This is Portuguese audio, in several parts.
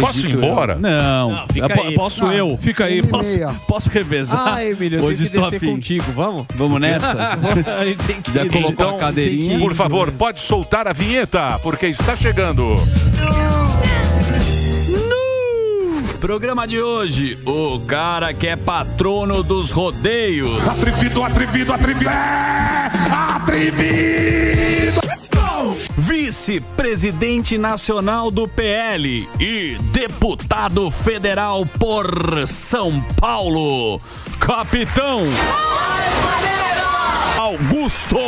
Posso ir embora? Não, fica aí. Posso eu? Fica aí, posso revezar? Ah, Emílio, Hoje estou descer afim. contigo, vamos? Vamos nessa? A gente tem que Já ir. colocou Então, a cadeirinha? por favor, pode soltar a vinheta, porque está chegando. Programa de hoje, o cara que é patrono dos rodeios. Atrevido! Vice-presidente nacional do PL e deputado federal por São Paulo, Capitão Augusto.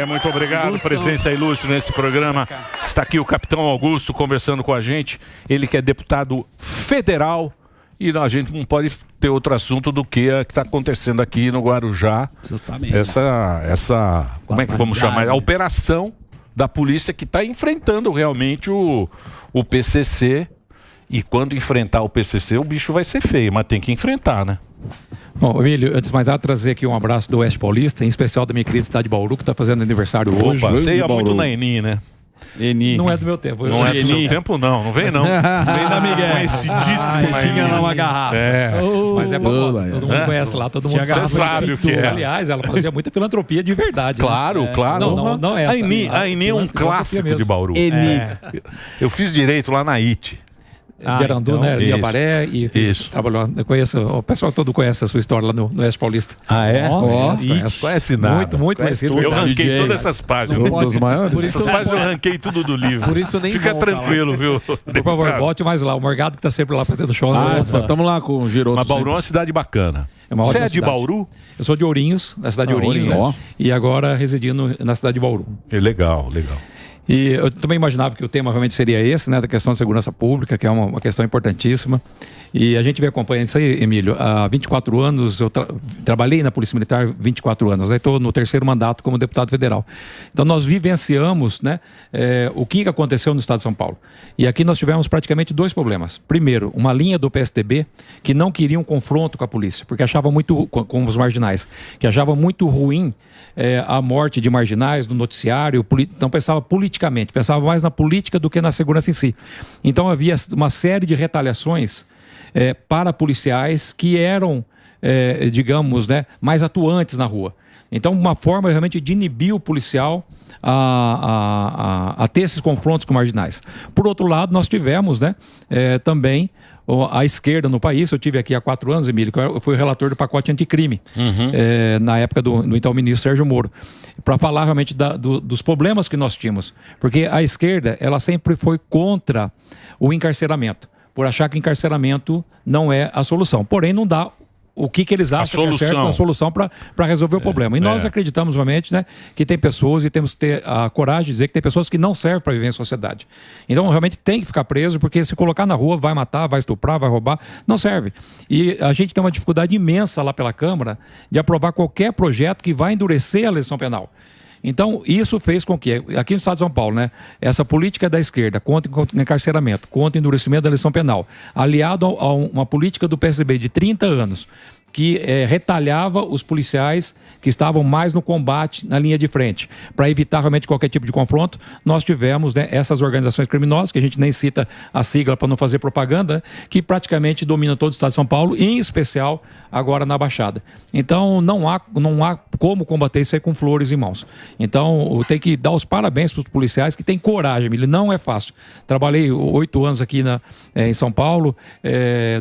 Muito obrigado, presença ilustre nesse programa. Está aqui o Capitão Augusto conversando com a gente. Ele que é deputado federal. E a gente não pode ter outro assunto do que o que está acontecendo aqui no Guarujá. Exatamente. Essa como é que vamos chamar? A operação da polícia que está enfrentando realmente o PCC. E quando enfrentar o PCC, o bicho vai ser feio, mas tem que enfrentar, né? Bom, Emílio, antes de mais nada, trazer aqui um abraço do Oeste Paulista, em especial da minha querida cidade de Bauru, que está fazendo aniversário hoje. Você ia muito na Eni, né? Eni. Não é do meu tempo. Não é do seu tempo, não. Não vem, não. Vem da Miguel. Conhecidíssimo. Você tinha lá uma garrafa. Mas é famosa, todo mundo conhece lá, todo mundo sabe o que é. Aliás, ela fazia muita filantropia de verdade. Claro, claro. Não é essa. A Eni é um clássico de Bauru. Eni. Eu fiz direito lá na IT. De Arandu, né? De Abaré. Isso. Trabalhou. Eu conheço, o pessoal todo conhece a sua história lá no Oeste Paulista. Ah, é? Conhece nada. Muito conhecido. Eu ranquei todas essas páginas. Dos maiores. Essas páginas eu ranquei tudo do livro. Por isso nem Fica tranquilo, viu? Por favor, volte mais lá. O Morgado que está sempre lá fazendo show. Estamos lá com o Giroto. Mas Bauru é uma cidade bacana. Você é de Bauru? Eu sou de Ourinhos, da cidade de Ourinhos. Né? E agora residindo na cidade de Bauru. Legal, legal. E eu também imaginava que o tema realmente seria esse, né, da questão de segurança pública, que é uma questão importantíssima. E a gente vem acompanhando isso aí, Emílio. Há 24 anos, eu trabalhei na Polícia Militar 24 anos, estou no terceiro mandato como deputado federal. Então nós vivenciamos, né, o que aconteceu no estado de São Paulo. E aqui nós tivemos praticamente dois problemas. Primeiro, uma linha do PSDB que não queria um confronto com a polícia, porque achava muito, com os marginais, que achava muito ruim a morte de marginais no noticiário, então pensava politicamente, pensava mais na política do que na segurança em si. Então havia uma série de retaliações para policiais que eram, digamos, né, mais atuantes na rua. Então, uma forma realmente de inibir o policial a ter esses confrontos com marginais. Por outro lado, nós tivemos, né, também a esquerda no país. Eu tive aqui há 4 anos, Emílio, que eu fui o relator do pacote anticrime, na época do então ministro Sérgio Moro, para falar realmente dos problemas que nós tínhamos. Porque a esquerda, ela sempre foi contra o encarceramento, por achar que encarceramento não é a solução. Porém, não dá o que eles acham que é certo, a solução para resolver o problema. E nós acreditamos realmente, né, que tem pessoas, e temos que ter a coragem de dizer que tem pessoas que não servem para viver em sociedade. Então, realmente tem que ficar preso, porque se colocar na rua, vai matar, vai estuprar, vai roubar, não serve. E a gente tem uma dificuldade imensa lá pela Câmara de aprovar qualquer projeto que vai endurecer a legislação penal. Então, isso fez com que, aqui no estado de São Paulo, né, essa política da esquerda contra encarceramento, contra endurecimento da legislação penal, aliado a uma política do PSDB de 30 anos, que retalhava os policiais que estavam mais no combate, na linha de frente, para evitar realmente qualquer tipo de confronto. Nós tivemos, né, essas organizações criminosas, que a gente nem cita a sigla para não fazer propaganda, né, que praticamente dominam todo o estado de São Paulo, em especial agora na Baixada. Então não há como combater isso aí com flores em mãos. Então tem que dar os parabéns para os policiais que têm coragem, Emílio, não é fácil. Trabalhei 8 anos aqui em São Paulo,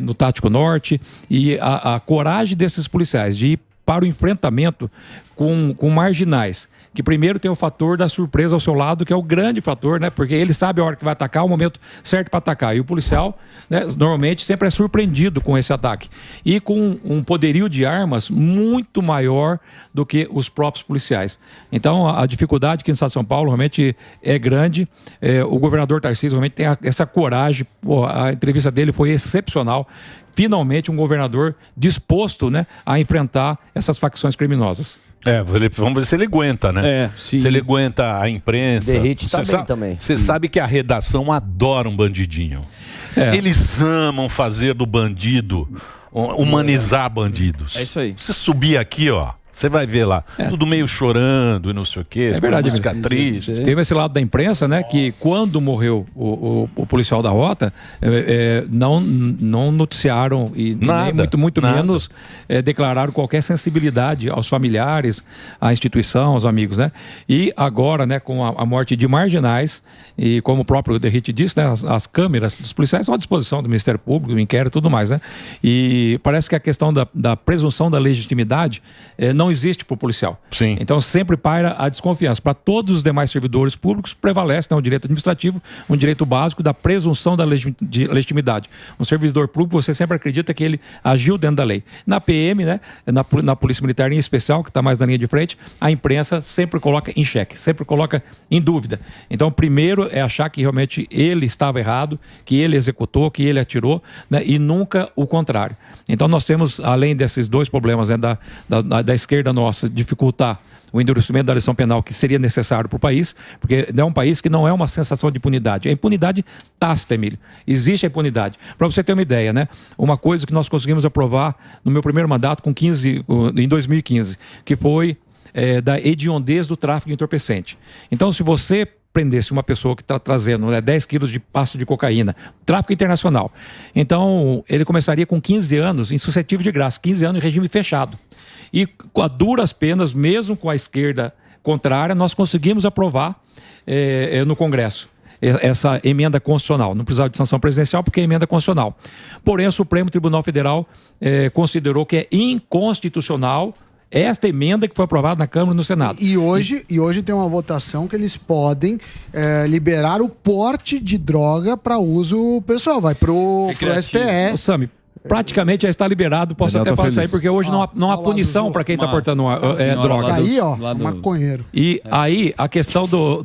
no Tático Norte, e a coragem desses policiais de ir para o enfrentamento com marginais, que primeiro tem o fator da surpresa ao seu lado, que é o grande fator, né? Porque ele sabe a hora que vai atacar, o momento certo para atacar. E o policial, né, normalmente sempre é surpreendido com esse ataque. E com um poderio de armas muito maior do que os próprios policiais. Então, a dificuldade aqui no estado de São Paulo realmente é grande. O governador Tarcísio realmente tem essa coragem. A entrevista dele foi excepcional. Finalmente, um governador disposto, né, a enfrentar essas facções criminosas. Vamos ver se ele aguenta, né? Se ele aguenta a imprensa. Derrite também. Você sabe que a redação adora um bandidinho. Eles amam fazer do bandido, humanizar bandidos. É isso aí. Você subir aqui, ó, Você vai ver lá, tudo meio chorando e não sei o quê. É verdade, música triste. Teve esse lado da imprensa, né, que quando morreu o policial da rota, não noticiaram e nem muito menos declararam qualquer sensibilidade aos familiares, à instituição, aos amigos, né? E agora, né, com a morte de marginais, e como o próprio Derrite disse, né, as câmeras dos policiais estão à disposição do Ministério Público, do inquérito e tudo mais, né? E parece que a questão da presunção da legitimidade não existe para o policial. Sim. Então sempre paira a desconfiança. Para todos os demais servidores públicos prevalece, né, o direito administrativo, um direito básico da presunção da legitimidade. Um servidor público, você sempre acredita que ele agiu dentro da lei. Na PM, né, na Polícia Militar em especial, que está mais na linha de frente, a imprensa sempre coloca em xeque, sempre coloca em dúvida. Então, primeiro é achar que realmente ele estava errado, que ele executou, que ele atirou, né, e nunca o contrário. Então, nós temos, além desses dois problemas, né, da esquerda nossa, dificultar o endurecimento da legislação penal que seria necessário para o país, porque é um país que não é uma sensação de impunidade. A impunidade tácita, Emílio. Existe a impunidade. Para você ter uma ideia, né? Uma coisa que nós conseguimos aprovar no meu primeiro mandato em 2015, que foi da hediondez do tráfico de entorpecente. Então, se você prendesse uma pessoa que está trazendo 10 quilos de pasta de cocaína, tráfico internacional, então ele começaria com 15 anos em suscetível de graça, 15 anos em regime fechado. E a duras penas, mesmo com a esquerda contrária, nós conseguimos aprovar no Congresso essa emenda constitucional. Não precisava de sanção presidencial porque é emenda constitucional. Porém, o Supremo Tribunal Federal considerou que é inconstitucional esta emenda que foi aprovada na Câmara e no Senado. E hoje tem uma votação que eles podem liberar o porte de droga para uso pessoal. Vai pro STF. Sami, praticamente já está liberado, posso até falar isso aí, porque hoje não há punição para quem está portando droga. Aí, maconheiro. E aí, a questão do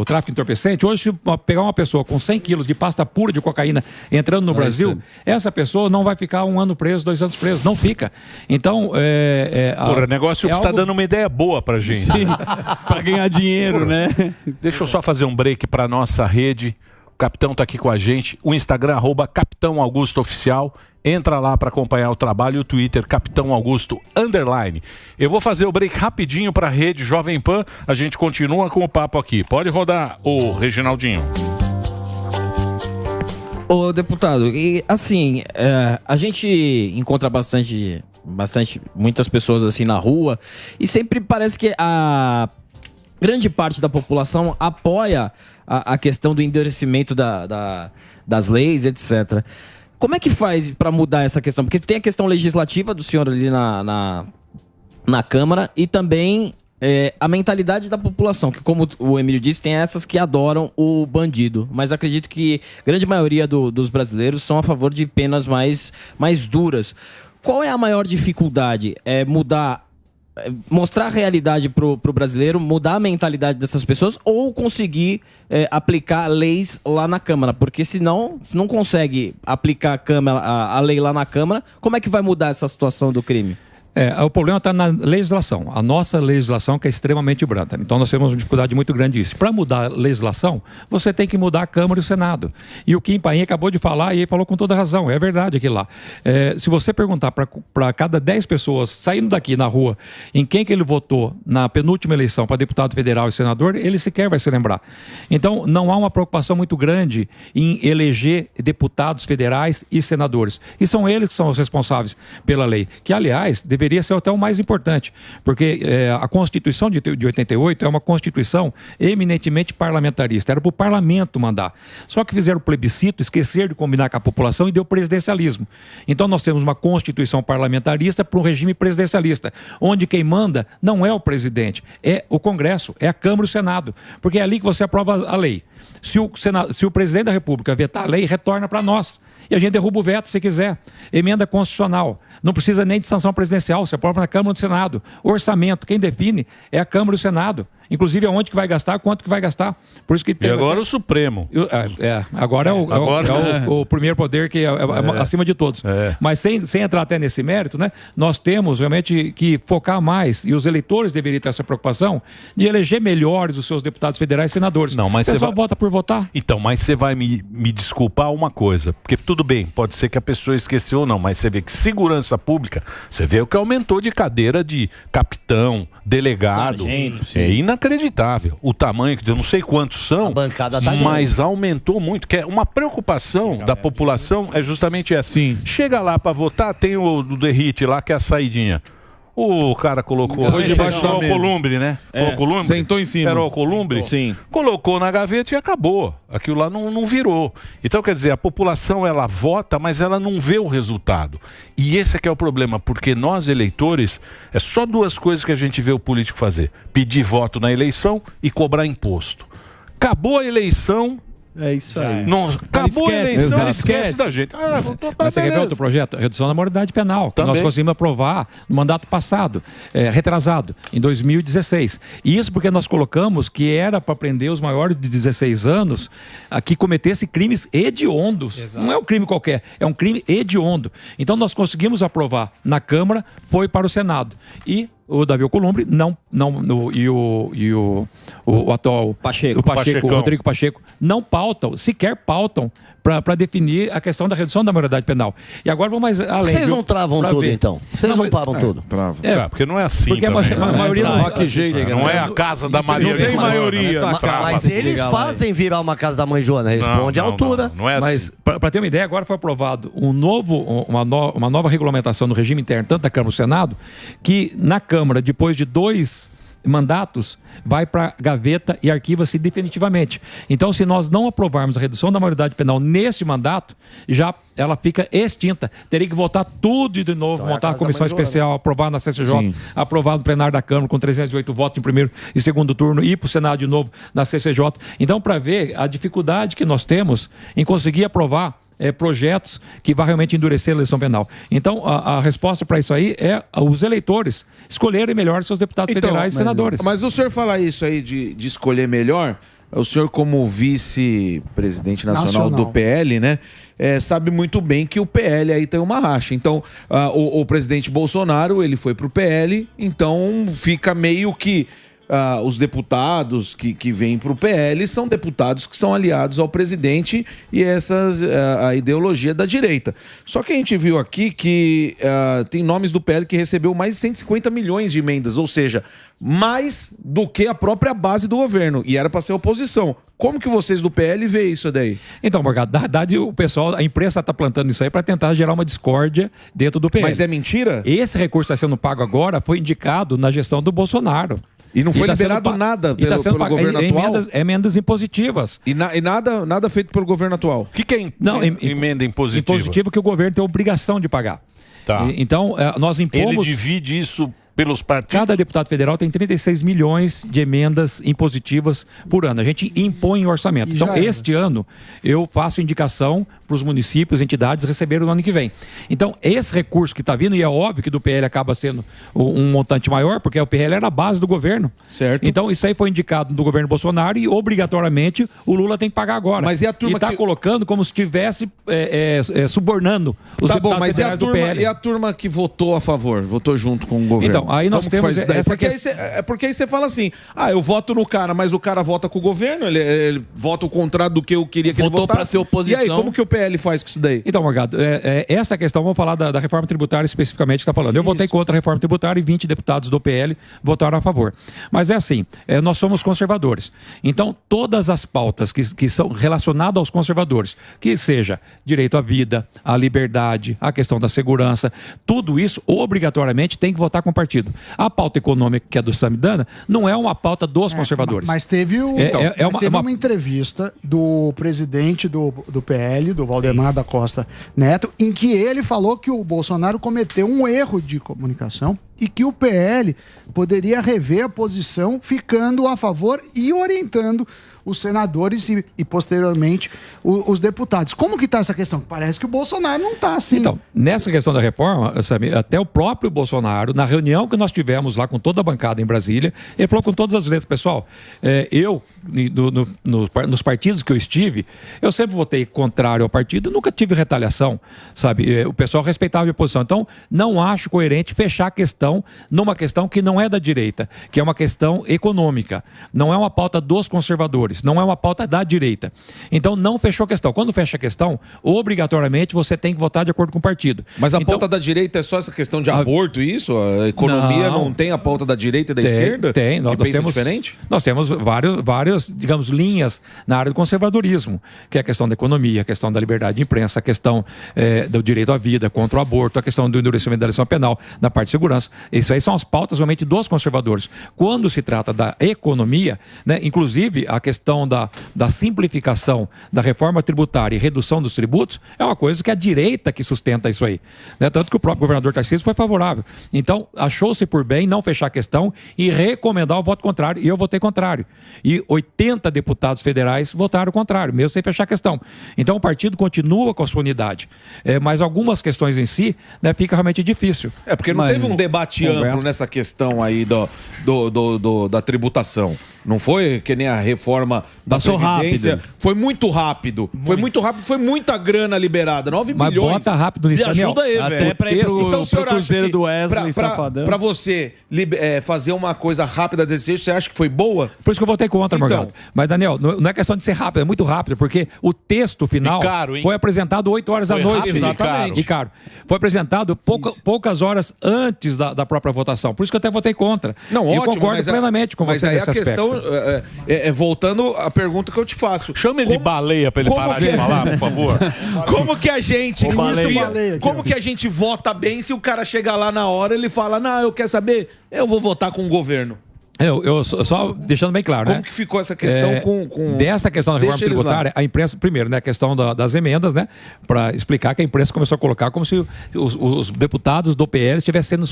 tráfico entorpecente, hoje, se pegar uma pessoa com 100 quilos de pasta pura de cocaína entrando no Brasil, essa pessoa não vai ficar 1 ano preso, 2 anos preso, não fica. Então, o negócio está dando uma ideia boa pra gente. Para ganhar dinheiro, né? Deixa eu só fazer um break para nossa rede. O Capitão está aqui com a gente, o Instagram, @CapitãoAugustoOficial. Entra lá para acompanhar o trabalho e o Twitter, Capitão Augusto _. Eu vou fazer o break rapidinho para a rede Jovem Pan, a gente continua com o papo aqui. Pode rodar, o Reginaldinho. Ô, deputado, e assim, a gente encontra muitas pessoas assim na rua e sempre parece que a grande parte da população apoia a questão do endurecimento das leis, etc. Como é que faz para mudar essa questão? Porque tem a questão legislativa do senhor ali na Câmara e também a mentalidade da população, que como o Emílio disse, tem essas que adoram o bandido. Mas acredito que a grande maioria dos brasileiros são a favor de penas mais duras. Qual é a maior dificuldade? Mostrar a realidade pro brasileiro, mudar a mentalidade dessas pessoas ou conseguir aplicar leis lá na Câmara? Porque senão, se não consegue aplicar a lei lá na Câmara, como é que vai mudar essa situação do crime? O problema está na legislação. A nossa legislação que é extremamente branda. Então nós temos uma dificuldade muito grande nisso. Para mudar a legislação, você tem que mudar a Câmara e o Senado. E o Kim Paim acabou de falar e ele falou com toda razão. É verdade aquilo lá. Se você perguntar para cada 10 pessoas saindo daqui na rua em quem que ele votou na penúltima eleição para deputado federal e senador, ele sequer vai se lembrar. Então não há uma preocupação muito grande em eleger deputados federais e senadores. E são eles que são os responsáveis pela lei. Que, aliás, deveria ser até o mais importante, porque a Constituição de 88 é uma Constituição eminentemente parlamentarista, era para o parlamento mandar. Só que fizeram o plebiscito, esqueceram de combinar com a população e deu presidencialismo. Então nós temos uma Constituição parlamentarista para um regime presidencialista, onde quem manda não é o presidente, é o Congresso, é a Câmara e o Senado, porque é ali que você aprova a lei. Se o presidente da República vetar a lei, retorna para nós. E a gente derruba o veto se quiser. Emenda constitucional. Não precisa nem de sanção presidencial. Você aprova na Câmara e no Senado. Orçamento. Quem define é a Câmara e o Senado. inclusive aonde que vai gastar, quanto que vai gastar. Por isso que e agora o Supremo. Agora é o primeiro poder que é acima de todos. Mas sem entrar até nesse mérito, né, nós temos realmente que focar mais, e os eleitores deveriam ter essa preocupação de eleger melhores os seus deputados federais e senadores. Não, mas você só vota por votar. Então, mas você vai me desculpar uma coisa, porque tudo bem, pode ser que a pessoa esqueceu ou não, mas você vê que segurança pública, você vê o que aumentou de cadeira de capitão, delegado. Sargento, é inacreditável. O tamanho, eu não sei quantos são, mas aumentou muito. Que é uma preocupação da população é justamente essa. Sim. Chega lá para votar, tem o derrite lá, que é a saidinha. O cara colocou debaixo da Alcolumbre, né? Alcolumbre. Sentou em cima. Era o Alcolumbre? Sim. Colocou na gaveta e acabou. Aquilo lá não virou. Então, quer dizer, a população, ela vota, mas ela não vê o resultado. E esse é que é o problema, porque nós, eleitores, é só duas coisas que a gente vê o político fazer. Pedir voto na eleição e cobrar imposto. Acabou a eleição... É isso aí. Não, acabou a eleição, esquece da gente. Mas você quer ver outro projeto? Redução da maioridade penal, que nós conseguimos aprovar no mandato passado, retrasado, em 2016. E isso porque nós colocamos que era para prender os maiores de 16 anos que cometessem crimes hediondos. Exato. Não é um crime qualquer, é um crime hediondo. Então nós conseguimos aprovar na Câmara, foi para o Senado. E o Davi Alcolumbre o atual Pacheco, o Rodrigo Pacheco não sequer pautam para definir a questão da redução da maioridade penal. E agora vamos mais além. Vocês não travam tudo, então? Vocês não param tudo? Travam. Porque não é assim. Porque também, a maioria não é a casa da Maria. Não tem maioria. Mas eles fazem virar uma casa da mãe Joana. Responde à altura. Não é assim. Mas, para ter uma ideia, agora foi aprovado uma nova regulamentação no regime interno, tanto da Câmara como do Senado, que na Câmara, depois de 2 mandatos, vai para gaveta e arquiva-se definitivamente. Então, se nós não aprovarmos a redução da maioridade penal neste mandato, já ela fica extinta. Teria que votar tudo de novo, montar uma comissão especial, aprovar na CCJ, aprovar no plenário da Câmara com 308 votos em primeiro e segundo turno, ir para o Senado de novo na CCJ. Então, para ver a dificuldade que nós temos em conseguir aprovar projetos que vai realmente endurecer a eleição penal. Então, a resposta para isso aí é os eleitores escolherem melhor seus deputados federais e senadores. Mas o senhor fala isso aí de escolher melhor, o senhor como vice-presidente nacional do PL, né, sabe muito bem que o PL aí tem uma racha. Então, o presidente Bolsonaro, ele foi pro PL, então fica meio que os deputados que vêm para o PL são deputados que são aliados ao presidente e a ideologia da direita. Só que a gente viu aqui que tem nomes do PL que recebeu mais de 150 milhões de emendas, ou seja, mais do que a própria base do governo, e era para ser oposição. Como que vocês do PL veem isso daí? Então, Morgado, na verdade, a imprensa está plantando isso aí para tentar gerar uma discórdia dentro do PL. Mas é mentira? Esse recurso está sendo pago agora foi indicado na gestão do Bolsonaro. E não foi liberado nada pelo governo atual? Emendas impositivas. E nada feito pelo governo atual? O que é emenda impositiva? Impositiva que o governo tem a obrigação de pagar. Tá. Então, nós impomos... Ele divide isso pelos partidos? Cada deputado federal tem 36 milhões de emendas impositivas por ano. A gente impõe o orçamento. Então, este ano, eu faço indicação para os municípios, entidades receberem no ano que vem. Então, esse recurso que está vindo, e é óbvio que do PL acaba sendo um montante maior, porque o PL era a base do governo. Certo. Então, isso aí foi indicado do governo Bolsonaro e, obrigatoriamente, o Lula tem que pagar agora. Mas e a turma está colocando como se estivesse subornando os deputados federais do PL. E a turma que votou a favor, votou junto com o governo? Então, aí nós temos essa questão. Porque aí você fala assim, eu voto no cara, mas o cara vota com o governo, ele vota o contrário do que eu queria que ele votasse. Votou para ser oposição. E aí, como que o PL faz com isso daí? Então, Morgado, essa questão, vamos falar da reforma tributária especificamente que está falando. Eu votei contra a reforma tributária e 20 deputados do PL votaram a favor. Mas é assim, nós somos conservadores. Então, todas as pautas que são relacionadas aos conservadores, que seja direito à vida, à liberdade, a questão da segurança, tudo isso, obrigatoriamente, tem que votar com o partido. A pauta econômica, que é do Samidana, não é uma pauta dos conservadores. Mas teve, uma entrevista do presidente do PL, do Valdemar da Costa Neto, em que ele falou que o Bolsonaro cometeu um erro de comunicação e que o PL poderia rever a posição ficando a favor e orientando os senadores e posteriormente, os deputados. Como que está essa questão? Parece que o Bolsonaro não está assim. Então, nessa questão da reforma, sabe, até o próprio Bolsonaro, na reunião que nós tivemos lá com toda a bancada em Brasília, ele falou com todas as letras, pessoal, nos partidos que eu estive, eu sempre votei contrário ao partido, nunca tive retaliação, sabe? O pessoal respeitava a minha posição. Então, não acho coerente fechar a questão numa questão que não é da direita, que é uma questão econômica. Não é uma pauta dos conservadores, não é uma pauta da direita. Então, não fechou a questão. Quando fecha a questão, obrigatoriamente você tem que votar de acordo com o partido. Mas a pauta da direita é só essa questão de aborto, isso? A economia não tem a pauta da direita e da esquerda? Tem. Nós temos diferente? Nós temos várias, digamos, linhas na área do conservadorismo, que é a questão da economia, a questão da liberdade de imprensa, a questão do direito à vida, contra o aborto, a questão do endurecimento da legislação penal, na parte de segurança. Isso aí são as pautas realmente dos conservadores. Quando se trata da economia, né, inclusive a questão da simplificação da reforma tributária e redução dos tributos, é uma coisa que é a direita que sustenta isso aí. Né? Tanto que o próprio governador Tarcísio foi favorável. Então, achou-se por bem não fechar a questão e recomendar o voto contrário. E eu votei contrário. E 80 deputados federais votaram contrário, mesmo sem fechar a questão. Então, o partido continua com a sua unidade. Mas algumas questões em si, né, fica realmente difícil. Porque não teve um debate amplo nessa questão aí da tributação. Não foi que nem a reforma da Previdência. Foi muito rápido. Foi muito rápido, foi muita grana liberada. 9 milhões. Mas bota rápido nisso, Me ajuda aí, até velho. pra ir pro, Então, pro Cruzeiro do Wesley, Safadão. Pra você fazer uma coisa rápida desse jeito, você acha que foi boa? Por isso que eu votei contra, Então. Morgado. Mas, Daniel, não é questão de ser rápido, é muito rápido, porque o texto final foi apresentado 8 horas da noite. Exatamente. E caro. Foi apresentado poucas horas antes da própria votação. Por isso que eu até votei contra. Não, e ótimo, concordo plenamente com você nesse aspecto. Mas aí a questão, voltando à pergunta que eu te faço. Chama ele de baleia pra ele parar de falar, por favor. Como que a gente baleia. como que a gente vota bem se o cara chega lá na hora e ele fala, não, eu quero saber, eu vou votar com o governo. Eu só deixando bem claro, Como que ficou essa questão com... Dessa questão da reforma Deixa eles tributária, a imprensa, primeiro, né, a questão das emendas, né, para explicar que a imprensa começou a colocar como se os deputados do PL estivessem sendo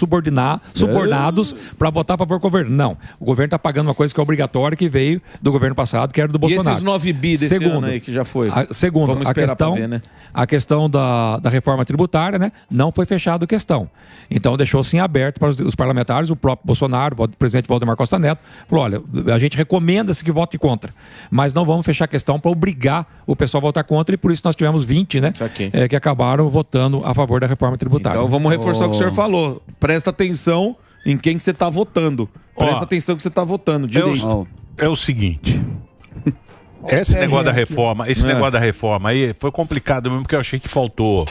subornados para votar a favor do governo. Não, o governo está pagando uma coisa que é obrigatória, que veio do governo passado, que era do Bolsonaro. E esses 9 bi desse ano aí que já foi? Segundo, Vamos esperar pra ver, né? a questão da reforma tributária, né, não foi fechado a questão. Então deixou-se em aberto para os parlamentares, o próprio Bolsonaro, o presidente Valdemar Costa Neto, falou, olha, a gente recomenda-se que vote contra, mas não vamos fechar a questão para obrigar o pessoal a votar contra, e por isso nós tivemos 20, né, que acabaram votando a favor da reforma tributária. Então vamos reforçar o que o senhor falou. Presta atenção em quem que você está votando. Presta atenção que você está votando direito. É o seguinte... Esse negócio da reforma aí foi complicado mesmo, porque eu achei que faltou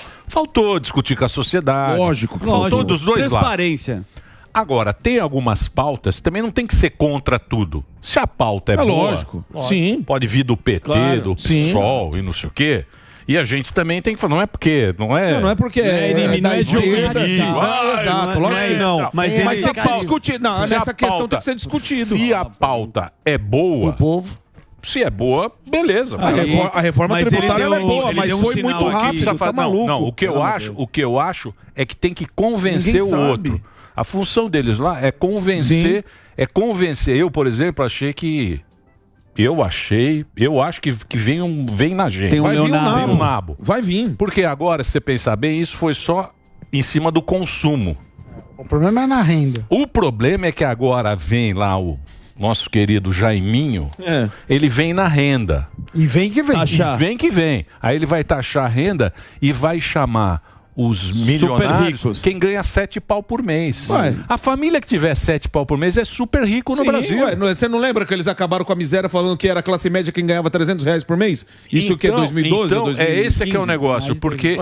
discutir com a sociedade. Lógico. Faltou dos dois lados. Transparência. Agora, tem algumas pautas, também não tem que ser contra tudo. Se a pauta é boa, lógico. Sim. Pode vir do PT, Claro. do PSOL e não sei o quê. E a gente também tem que falar, não é porque... Não é porque não é jogo exato, lógico que não. Mas tem que ser discutido. Não, nessa questão tem que ser discutido. Se a pauta é boa... O povo... Se é boa, beleza. A reforma tributária ela é boa, mas foi muito rápido. Tá maluco. Não, o que eu acho é que tem que convencer o outro. A função deles lá é convencer. Sim. É convencer. Eu, por exemplo, achei que... Eu acho que vem na gente. Vai vir um nabo. Vai vir. Porque agora, se você pensar bem, isso foi só em cima do consumo. O problema é na renda. O problema é que agora vem lá o nosso querido Jaiminho, ele vem na renda. E vem que vem. E vem que vem. Aí ele vai taxar a renda e vai chamar os milionários, quem ganha 7 pau por mês. Ué. A família que tiver 7 pau por mês é super rico no Brasil. Ué, você não lembra que eles acabaram com a miséria falando que era a classe média quem ganhava R$300 por mês? Isso que é 2012, então, 2015? esse que é o negócio, porque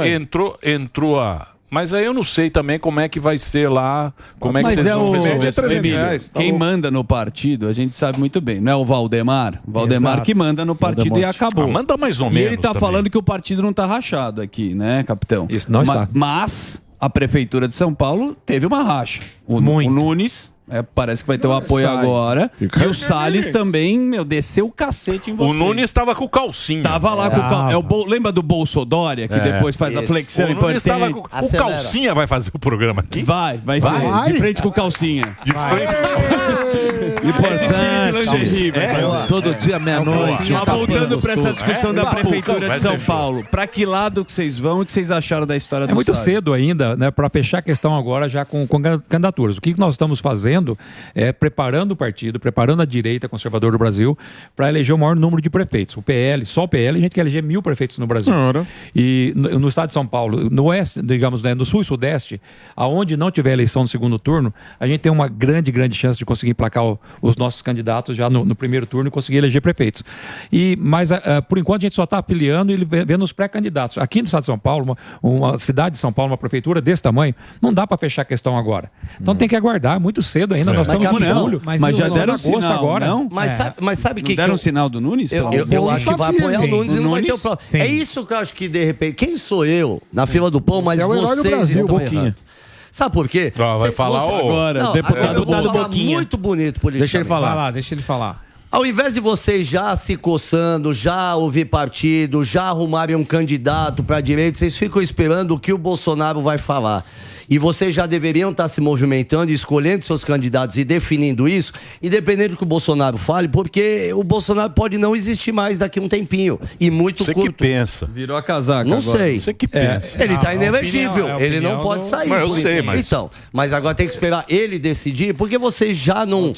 entrou a... Mas aí eu não sei também como é que vai ser lá, como é que Mas vocês é vão o... ver. R$300. Quem manda no partido, a gente sabe muito bem. Não é o Valdemar? O Valdemar que manda no partido e acabou. Manda mais ou E menos ele tá também. falando que o partido não tá rachado aqui, né, capitão? Isso não está. Mas a prefeitura de São Paulo teve uma racha. O Nunes Parece que vai ter um apoio agora. E o Salles também, desceu o cacete em você. O Nunes estava com o calcinha. Tava lá com o calcinha. Lembra do Bolsodória, que depois faz a flexão importante? O Nunes estava com o calcinha, vai fazer o programa aqui? Vai ser. De frente com o calcinha. De frente Importante. Todo dia, meia-noite. Mas voltando para essa discussão da Prefeitura de São Paulo, para que lado que vocês vão e o que vocês acharam da história do É muito Salles? cedo ainda, né, para fechar a questão agora já com candidaturas. O que nós estamos fazendo é preparando o partido, preparando a direita conservadora do Brasil para eleger o maior número de prefeitos. O PL, só o PL, a gente quer eleger 1.000 prefeitos no Brasil. E no estado de São Paulo, no oeste, digamos, né, no sul e sudeste, aonde não tiver eleição no segundo turno, a gente tem uma grande chance de conseguir emplacar os nossos candidatos já no primeiro turno e conseguir eleger prefeitos. Mas, por enquanto, a gente só está afiliando e vendo os pré-candidatos. Aqui no estado de São Paulo, uma cidade de São Paulo, uma prefeitura desse tamanho, não dá para fechar a questão agora. Então tem que aguardar, muito cedo ainda. Nós estamos em julho. Mas já deram sinal agora. Não? Mas sabe que deram um sinal do Nunes? Eu acho que vai apoiar o Nunes e não vai ter o próximo. É isso que eu acho que, de repente, quem sou eu na fila do pão, mas é o herói do vocês Brasil, estão Boquinha. errando. Sabe por quê? Vai falar agora, Não, deputado eu vou falar Boquinha. muito bonito politicamente. Deixa ele falar. Vai lá, deixa ele falar. Ao invés de vocês já se coçando, já ouvir partido, já arrumarem um candidato para a direita, vocês ficam esperando o que o Bolsonaro vai falar. E vocês já deveriam estar se movimentando, escolhendo seus candidatos e definindo isso, independente do que o Bolsonaro fale, porque o Bolsonaro pode não existir mais daqui a um tempinho. E muito Você curto. que pensa. Virou a casaca Não agora. sei. Você que pensa. Ele está inelegível, opinião ele não pode sair. Mas eu por sei, enquanto. mas- Então, mas agora tem que esperar ele decidir, porque vocês já não...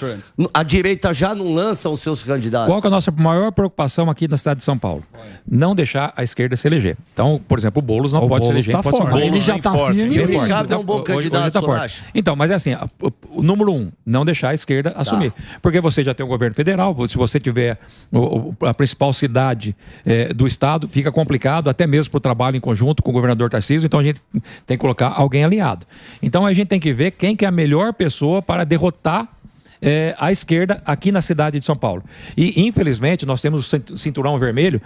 A direita já não lança os seus candidatos. Qual que é a nossa maior preocupação aqui na cidade de São Paulo? Não deixar a esquerda se eleger. Então, por exemplo, o Boulos não pode se eleger. tá pode ser um forte. Boulos. Ele já tá firme. E o Bem forte. Ricardo é um bom Hoje candidato, tá você forte. acha? Então, mas é assim, o número 1, não deixar a esquerda assumir. Porque você já tem um governo federal, se você tiver a principal cidade do estado, fica complicado, até mesmo para o trabalho em conjunto com o governador Tarcísio, então a gente tem que colocar alguém aliado. Então a gente tem que ver quem que é a melhor pessoa para derrotar à esquerda aqui na cidade de São Paulo. E, infelizmente, nós temos o Cinturão Vermelho,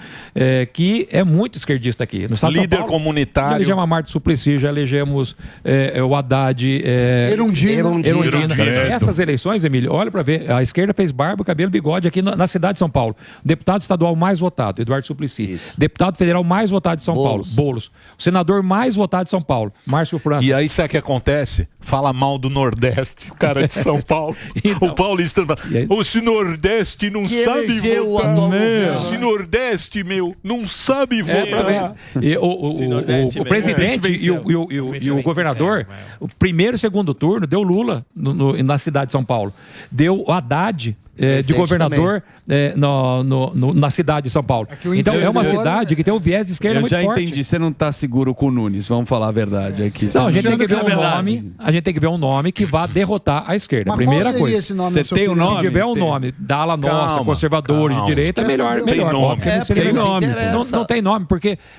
que é muito esquerdista aqui. No estado de São Líder Paulo, comunitário. Já elegemos a Marta Suplicy, já elegemos o Haddad, Erundina. Essas eleições, Emílio, olha para ver, a esquerda fez barba, cabelo, bigode aqui na cidade de São Paulo. O deputado estadual mais votado, Eduardo Suplicy. Isso. Deputado federal mais votado de São Boulos. Paulo, Boulos. O senador mais votado de São Paulo, Márcio França. E aí, sabe o que acontece? Fala mal do Nordeste, o cara de São Paulo. Então, O paulista fala, E aí? o Nordeste não Que sabe elegeu o votar. atual governo. Esse Nordeste, meu, não sabe Pra ver. votar. E o presidente e o governador, o primeiro e segundo turno, deu Lula na cidade de São Paulo. Deu o Haddad de Presidente governador na cidade de São Paulo. que o Então é uma interior, cidade que tem o viés de esquerda Eu muito já forte. entendi, você não tá seguro com o Nunes, vamos falar a verdade aqui. Não, a gente tem que ver É um verdade. nome. A gente tem que ver um nome que vá derrotar a esquerda. Mas Primeira qual seria coisa. esse nome, Você na sua tem o opinião? nome? Se tiver um Tem. nome da ala nossa, Calma, conservadores calma. de direita, é melhor. Tem melhor. nome. Óbvio que não seria porque melhor. não se interessa. Não tem nome.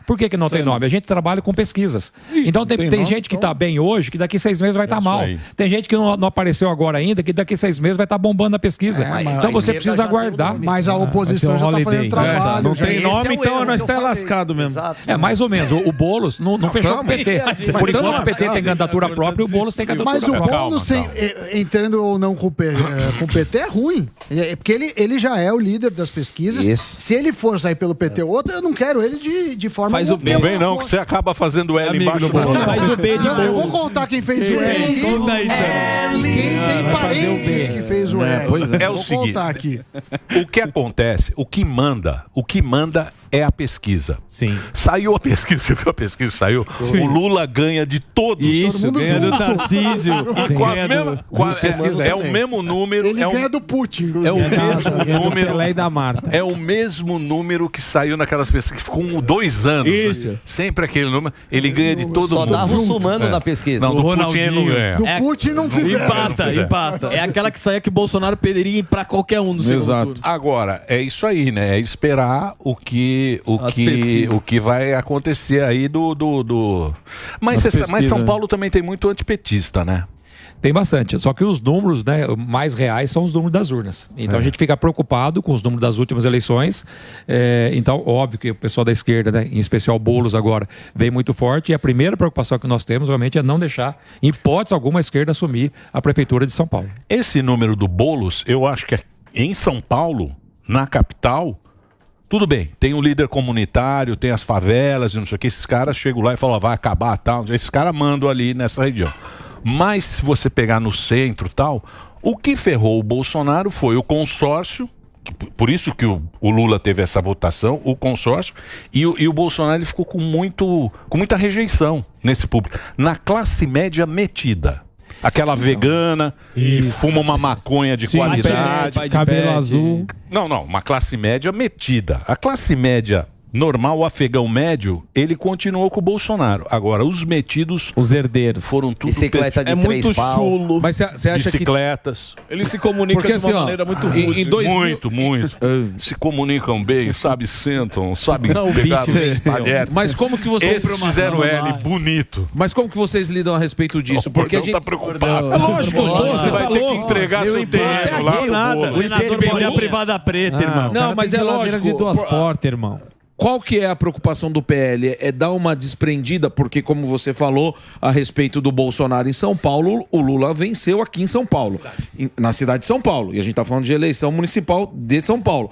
Por que que não tem nome? A gente trabalha com pesquisas. Então tem gente que está bem hoje, que daqui 6 meses vai estar mal. aí. Tem gente que não apareceu agora ainda, que daqui 6 meses vai estar bombando a pesquisa. Então você precisa aguardar. Mas a oposição Vai ser um já está fazendo holiday. trabalho. Não já- tem Esse nome, é o então erro nós que eu tá falei. lascado mesmo. Exato. É, mais ou menos. O Boulos não fechou com o PT. Por enquanto o PT tem candidatura própria e o Boulos tem candidatura Mas o própria. Boulos entrando ou não com o PT é ruim. Porque ele já é o líder das pesquisas. Isso. Se ele for sair pelo PT ou outro, eu não quero ele de forma Faz o alguma. Não vem não, que você acaba fazendo L embaixo do Não, bolo. faz o B de Não, eu vou Boulos. contar quem fez o L. Conta aí, Samir. E quem tem parentes que fez o L. É o Vou seguinte. contar aqui. O que acontece, o que manda é a pesquisa. Sim. Saiu a pesquisa, você viu a pesquisa? Saiu. O Lula ganha de todos. Isso, mundo ganha do junto. Tarcísio. Com a ganha mesma- do- com a- pesquisa é é o assim. mesmo número. Ele ganha do Putin. É o inclusive. mesmo Do número. Pelé e da Marta. É o mesmo número que saiu naquelas pesquisas, que ficou 2 anos. Isso. Sempre aquele número. Ele ganha de todo Só mundo. dá russomano na pesquisa. Não, do Putin ele não ganha. Do Putin não fizeram. Empata. É aquela que saía que o Bolsonaro poderia ir pra qualquer um do segundo Exato. turno. Agora, é isso aí, né? É esperar As pesquisas. o que vai acontecer aí do... Mas São Paulo também tem muito antipetista, né? Tem bastante. Só que os números, né, mais reais são os números das urnas. Então a gente fica preocupado com os números das últimas eleições. Então, óbvio que o pessoal da esquerda, né, em especial Boulos agora, vem muito forte. E a primeira preocupação que nós temos, realmente, é não deixar, em hipótese alguma, a esquerda assumir a prefeitura de São Paulo. Esse número do Boulos, eu acho que em São Paulo, na capital, tudo bem, tem um líder comunitário, tem as favelas e não sei o que, esses caras chegam lá e falam, vai acabar tal, esses caras mandam ali nessa região. Mas se você pegar no centro tal, o que ferrou o Bolsonaro foi o consórcio, por isso que o Lula teve essa votação, o consórcio, e o Bolsonaro ele ficou com muita rejeição nesse público. Na classe média metida. Aquela vegana, que fuma uma maconha de qualidade. Cabelo azul. Não, uma classe média metida. A classe média normal, o afegão médio, ele continuou com o Bolsonaro. Agora, os metidos... Os herdeiros. Foram tudo... Bicicleta de muito chulo. Mas você acha bicicletas. que... Eles se comunicam de uma maneira muito ruim. Muito. Se comunicam bem, sabe, sentam, sabem pegar talher. Mas como que vocês... Esses fizeram L bonito. Mas como que vocês lidam a respeito disso? Porque a gente tá preocupado. É lógico, você vai ter que entregar seu terreno lá pro nada. Boulos. O senador Vender a privada preta, irmão. Não, mas é lógico. De 2 portas, irmão. Qual que é a preocupação do PL? É dar uma desprendida, porque como você falou a respeito do Bolsonaro em São Paulo, o Lula venceu aqui em São Paulo, na cidade de São Paulo. E a gente está falando de eleição municipal de São Paulo.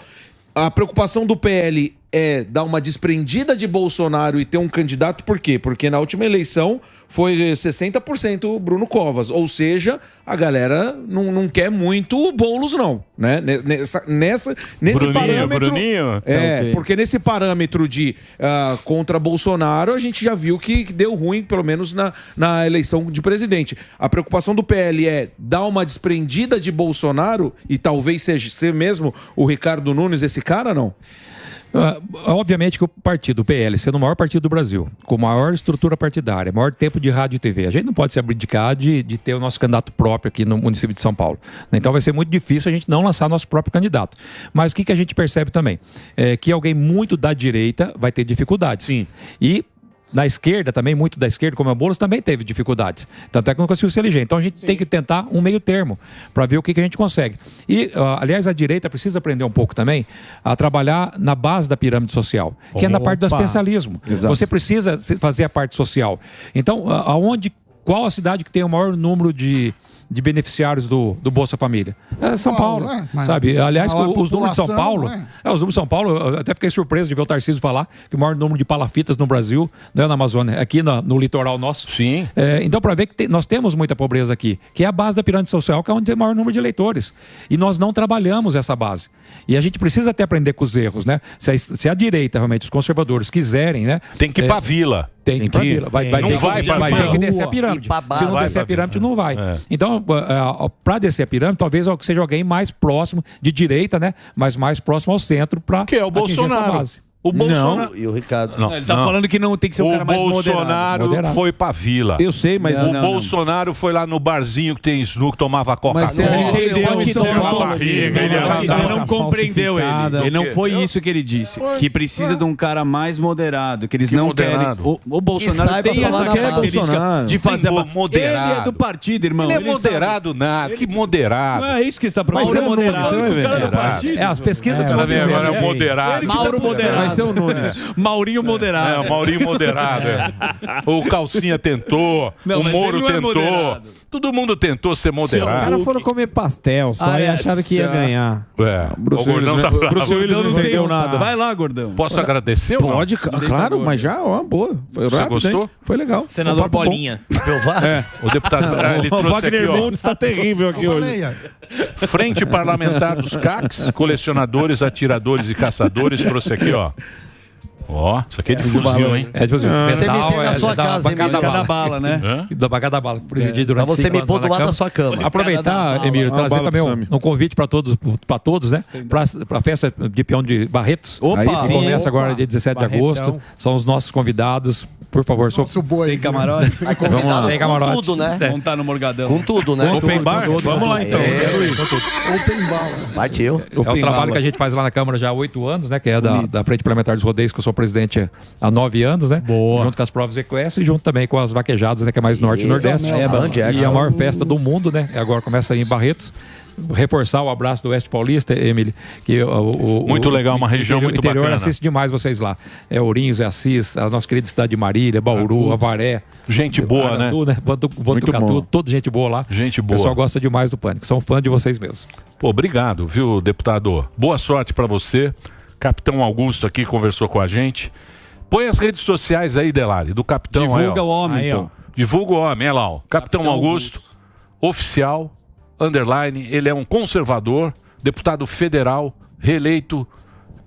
A preocupação do PL é dar uma desprendida de Bolsonaro e ter um candidato, por quê? Porque na última eleição foi 60% Bruno Covas, ou seja, a galera não quer muito o Boulos não, né? Nesse parâmetro... Bruninho? Porque nesse parâmetro de contra Bolsonaro, a gente já viu que deu ruim, pelo menos na eleição de presidente. A preocupação do PL é dar uma desprendida de Bolsonaro e talvez ser mesmo o Ricardo Nunes esse cara, não? Obviamente que o partido, o PL, sendo o maior partido do Brasil, com maior estrutura partidária, maior tempo de rádio e TV, a gente não pode se abdicar de ter o nosso candidato próprio aqui no município de São Paulo. Então vai ser muito difícil a gente não lançar nosso próprio candidato. Mas o que a gente percebe também? É que alguém muito da direita vai ter dificuldades. Sim. E na esquerda também, muito da esquerda, como é o Boulos, também teve dificuldades. Tanto é que não conseguiu se eleger. Então a gente tem que tentar um meio termo para ver o que a gente consegue. E, aliás, a direita precisa aprender um pouco também a trabalhar na base da pirâmide social, que é na parte do assistencialismo. Exato. Você precisa fazer a parte social. Então, qual a cidade que tem o maior número de beneficiários do Bolsa Família? É São Paulo, sabe? Aliás, os números de São Paulo... os números de São Paulo, eu até fiquei surpreso de ver o Tarcísio falar que o maior número de palafitas no Brasil não é na Amazônia, é aqui no litoral nosso. Sim. Então, para ver que nós temos muita pobreza aqui, que é a base da pirâmide social, que é onde tem o maior número de eleitores. E nós não trabalhamos essa base. E a gente precisa até aprender com os erros, né? Se a direita, realmente, os conservadores quiserem, né? Tem que ir pra vila. Tem que ir pra vila. Vai ter que descer a pirâmide. Se não descer a pirâmide, não vai. Então, para descer a pirâmide, talvez seja alguém mais próximo de direita, né? Mas mais próximo ao centro para que é o Bolsonaro. Essa base. O Bolsonaro... E o Ricardo. Ele tá falando que não tem que ser um cara mais moderado. O Bolsonaro foi pra vila. Eu sei, mas... O Bolsonaro foi lá no barzinho que tem snook, tomava Coca-Cola. Você não compreendeu ele. E não foi isso que ele disse. Que precisa de um cara mais moderado. Que eles não querem... O Bolsonaro tem essa característica de fazer... Moderado. Ele é do partido, irmão. Ele é moderado nada. Que moderado. Não é isso que você está procurando. Mas é moderado. O cara do partido. As pesquisas que nós fizemos. Agora é moderado. Mauro moderado. Seu Nunes. Maurinho moderado. Maurinho moderado. O Calcinha tentou, o Moro tentou. Todo mundo tentou ser moderado. Os caras foram comer pastel só e acharam que ia ganhar. O Gordão tá bravo. Bruce Willis não entendeu nada. Vai lá, Gordão. Posso agradecer? Pode, claro, mas já, boa. Foi rápido, gostou? Hein? Foi legal. Senador Bolinha. O deputado, ele trouxe aqui, ó. Está terrível aqui hoje. Frente Parlamentar dos CACs, colecionadores, atiradores e caçadores, trouxe aqui, ó. Isso aqui é de fuzil, hein? É de fuzil. Você me tem na sua casa, Emílio. Da bala, né? Da bagada bala. Presidi durante 5 anos. Pra você me pôr do lado da sua cama. Aproveitar, Emílio, trazer também um convite para todos, né? Para a festa de peão de Barretos. Opa! Que começa agora dia 17 de agosto. São os nossos convidados Por favor, tem camarote? Aí convidado Tem com camarote. tudo, né? Vamos estar no Morgadão. Com tudo, né? Open bar? Vamos lá então. Quero ir. Open bala. Partiu. É um trabalho que a gente faz lá na Câmara já há 8 anos, né? Que é da Frente Parlamentar dos Rodeios, que eu sou presidente há 9 anos, né? Boa. Junto com as provas equestres e junto também com as vaquejadas, né? Que é mais norte e nordeste. Jackson. E a maior festa do mundo, né? Agora começa aí em Barretos. Reforçar o abraço do Oeste Paulista, Emily, que Muito legal, uma região muito interior bacana. assiste demais vocês lá. É Ourinhos, é Assis, a nossa querida cidade de Marília, Bauru, Avaré. Gente boa, Aratu, né? Botucatu, toda gente boa lá. Gente O pessoal boa. gosta demais do Pânico, são fã de vocês mesmos. Pô, obrigado, viu, deputado? Boa sorte pra você. Capitão Augusto aqui conversou com a gente. Põe as redes sociais aí, Delari, do Capitão. Divulga aí, o homem, Aí, pô. Divulga o homem, é lá, ó. Capitão Augusto, oficial, underline, ele é um conservador, deputado federal, reeleito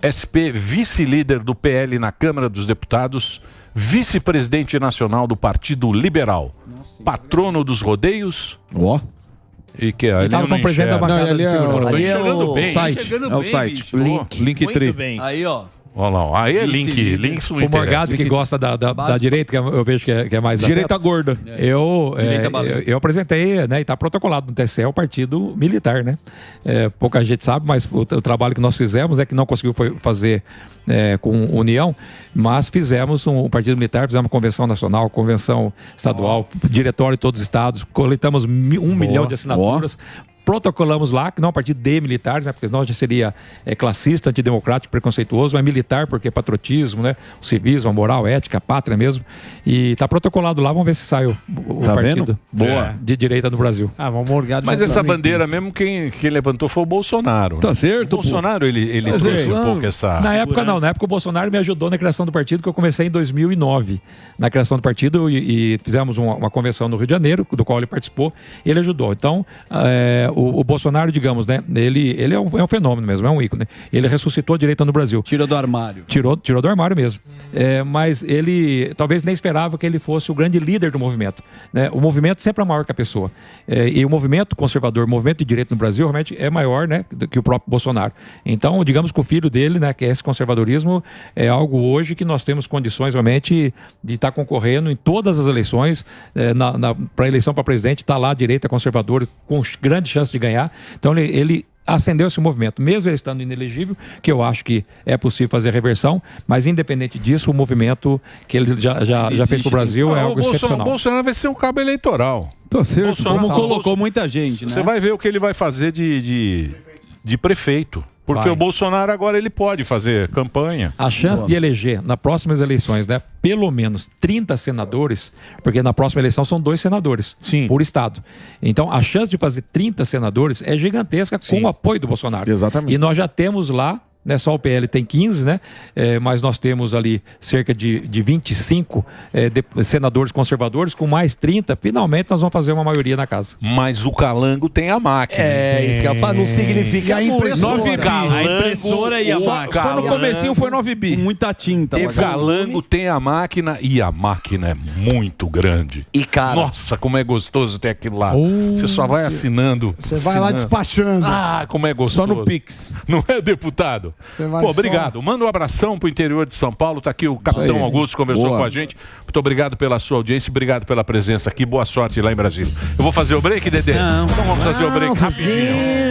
SP, vice-líder do PL na Câmara dos Deputados, vice-presidente nacional do Partido Liberal, patrono dos rodeios. Ó. E que Ele estava como presidente da bancada de segurança. Ali é o site. É o site. Link. Aí, ó. Olha lá, aí é link O Morgado, que gosta da direita, que eu vejo que é mais... Direita gorda. Eu apresentei, né, e está protocolado no TSE, o partido militar, né? Pouca gente sabe, mas o trabalho que nós fizemos é que não conseguiu fazer com União, mas fizemos um partido militar, fizemos convenção nacional, convenção estadual, diretório de todos os estados, coletamos 1 milhão de assinaturas. Protocolamos lá, que não é um partido de militares, né? Porque senão já seria classista, antidemocrático, preconceituoso, mas militar, porque é patriotismo, né? O civismo, a moral, a ética, a pátria mesmo. E está protocolado lá, vamos ver se sai o partido de direita no Brasil. Vamos Morgado. Mas essa bandeira mesmo, quem levantou foi o Bolsonaro. Tá certo, O Bolsonaro, ele trouxe um pouco essa... Na época não, na época o Bolsonaro me ajudou na criação do partido, que eu comecei em 2009. Na criação do partido e fizemos uma convenção no Rio de Janeiro, do qual ele participou, e ele ajudou. Então, o Bolsonaro, digamos, né? Ele é um fenômeno mesmo, é um ícone. Ele ressuscitou a direita no Brasil. Tira do armário. Tirou do armário mesmo. Mas ele talvez nem esperava que ele fosse o grande líder do movimento, né? O movimento sempre é maior que a pessoa. E o movimento conservador, o movimento de direita no Brasil, realmente é maior, né, do que o próprio Bolsonaro. Então, digamos que o filho dele, né, que é esse conservadorismo, é algo hoje que nós temos condições realmente de estar concorrendo em todas as eleições. Para a eleição para presidente, está lá a direita conservadora com grande chance de ganhar. Então ele acendeu esse movimento, mesmo ele estando inelegível, que eu acho que é possível fazer reversão, mas independente disso, o movimento que ele já fez para o Brasil é algo excepcional. O Bolsonaro vai ser um cabo eleitoral. Tá certo. Como colocou muita gente, né? Você vai ver o que ele vai fazer de prefeito. Porque o Bolsonaro agora ele pode fazer campanha. A chance de eleger nas próximas eleições, né, pelo menos 30 senadores, porque na próxima eleição são 2 senadores por estado. Então a chance de fazer 30 senadores é gigantesca com o apoio do Bolsonaro. Exatamente. E nós já temos lá, né, só o PL tem 15, né? Mas nós temos ali cerca de 25 senadores conservadores, com mais 30, finalmente nós vamos fazer uma maioria na casa. Mas o Calango tem a máquina. Isso que eu falo, não significa a impressora. 9 bi. A impressora e a máquina. Só no comecinho foi 9 bi. Com muita tinta. O Calango tem a máquina e a máquina é muito grande. E, cara... Nossa, como é gostoso ter aquilo lá. Você só vai assinando. Você vai lá despachando. Ah, como é gostoso. Só no Pix. Não é, deputado? Pô, obrigado. Manda um abração pro interior de São Paulo. Tá aqui o Capitão Augusto, conversou com a gente. Muito obrigado pela sua audiência, obrigado pela presença aqui. Boa sorte lá em Brasília. Eu vou fazer o break, Dedê? Não. Então vamos fazer o break rapidinho.